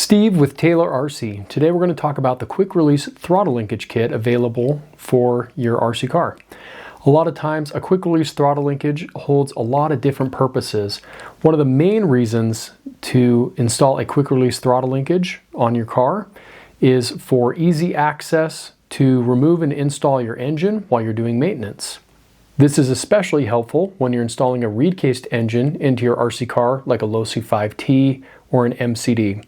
Steve with Taylor RC. Today we're going to talk about the quick release throttle linkage kit available for your RC car. A lot of times a quick release throttle linkage holds a lot of different purposes. One of the main reasons to install a quick release throttle linkage on your car is for easy access to remove and install your engine while you're doing maintenance. This is especially helpful when you're installing a reed-cased engine into your RC car like a low C5T or an MCD.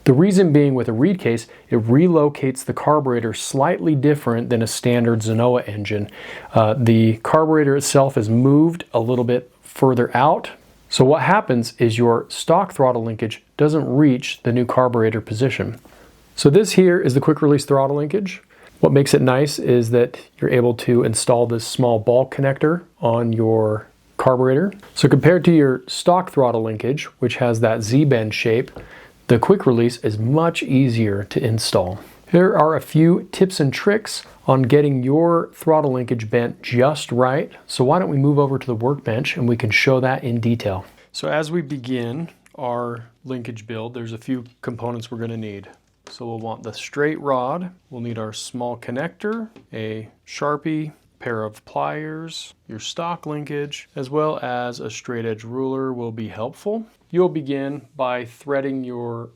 The reason being, with a reed case, it relocates the carburetor slightly different than a standard Zenoa engine. The carburetor itself is moved a little bit further out. So what happens is your stock throttle linkage doesn't reach the new carburetor position. So this here is the quick release throttle linkage. What makes it nice is that you're able to install this small ball connector on your carburetor. So compared to your stock throttle linkage, which has that Z-bend shape, the quick release is much easier to install. Here are a few tips and tricks on getting your throttle linkage bent just right. So why don't we move over to the workbench and we can show that in detail. So as we begin our linkage build, there's a few components we're going to need. So we'll want the straight rod, we'll need our small connector, a Sharpie, pair of pliers, your stock linkage, as well as a straight edge ruler will be helpful. You'll begin by threading your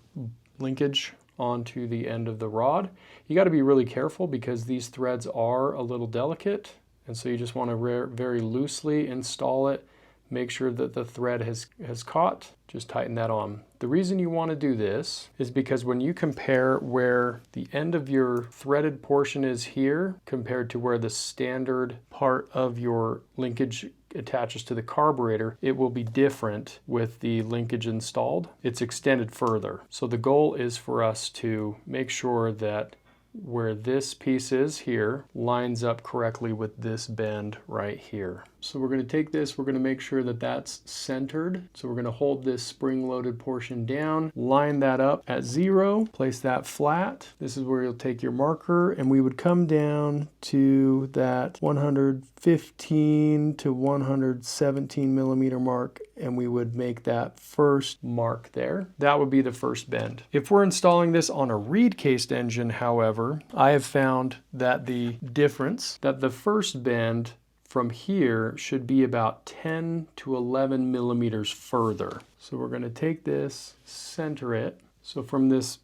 linkage onto the end of the rod. You got to be really careful because these threads are a little delicate, and so you just want to very loosely install it. Make sure that the thread has caught. Just tighten that on. The reason you want to do this is because when you compare where the end of your threaded portion is here compared to where the standard part of your linkage attaches to the carburetor, it will be different with the linkage installed. It's extended further. So the goal is for us to make sure that where this piece is here lines up correctly with this bend right here. So we're going to take this, we're going to make sure that that's centered. So we're going to hold this spring-loaded portion down, line that up at 0, place that flat. This is where you'll take your marker, and we would come down to that 115 to 117 millimeter mark, and we would make that first mark there. That would be the first bend. If we're installing this on a reed-cased engine, however, I have found that the difference, that the first bend from here should be about 10 to 11 millimeters further. So we're going to take this, center it. So from this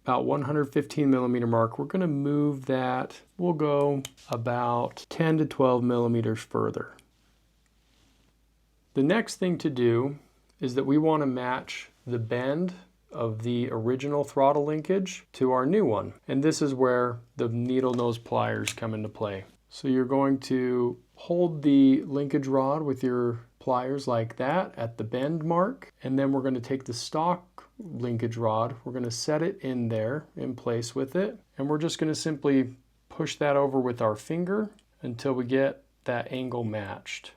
about 115 millimeter mark, we're going to move that. We'll go about 10 to 12 millimeters further. The next thing to do is that we want to match the bend of the original throttle linkage to our new one. And this is where the needle nose pliers come into play. So you're going to hold the linkage rod with your pliers like that at the bend mark, and then we're going to take the stock linkage rod, we're going to set it in there in place with it, and we're just going to simply push that over with our finger until we get that angle matched.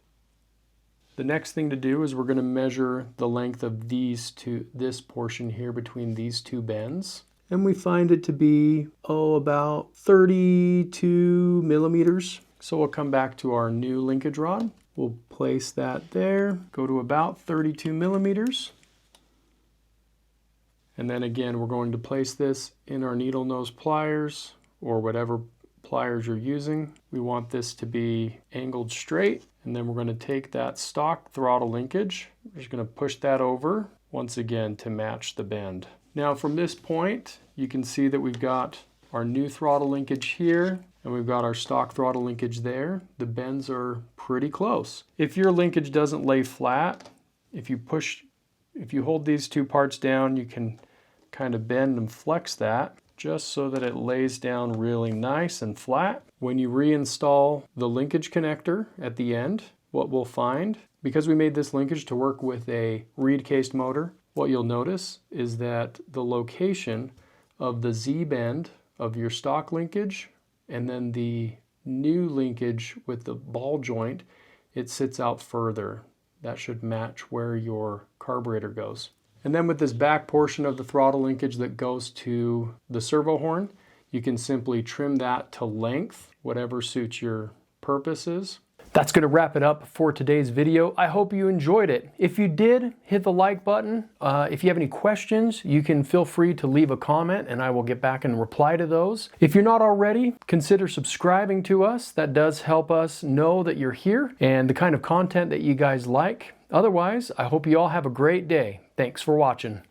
The next thing to do is we're going to measure the length of this portion here between these two bends. And we find it to be, about 32 millimeters. So we'll come back to our new linkage rod. We'll place that there, go to about 32 millimeters. And then again, we're going to place this in our needle nose pliers or whatever pliers you're using. We want this to be angled straight. And then we're going to take that stock throttle linkage. We're just going to push that over once again to match the bend. Now from this point, you can see that we've got our new throttle linkage here, and we've got our stock throttle linkage there. The bends are pretty close. If your linkage doesn't lay flat, if you hold these two parts down, you can kind of bend and flex that just so that it lays down really nice and flat. When you reinstall the linkage connector at the end, what we'll find, because we made this linkage to work with a reed-cased motor, what you'll notice is that the location of the Z-bend of your stock linkage and then the new linkage with the ball joint, it sits out further. That should match where your carburetor goes. And then with this back portion of the throttle linkage that goes to the servo horn, you can simply trim that to length, whatever suits your purposes. That's going to wrap it up for today's video. I hope you enjoyed it. If you did, hit the like button. If you have any questions, you can feel free to leave a comment and I will get back and reply to those. If you're not already, consider subscribing to us. That does help us know that you're here and the kind of content that you guys like. Otherwise, I hope you all have a great day. Thanks for watching.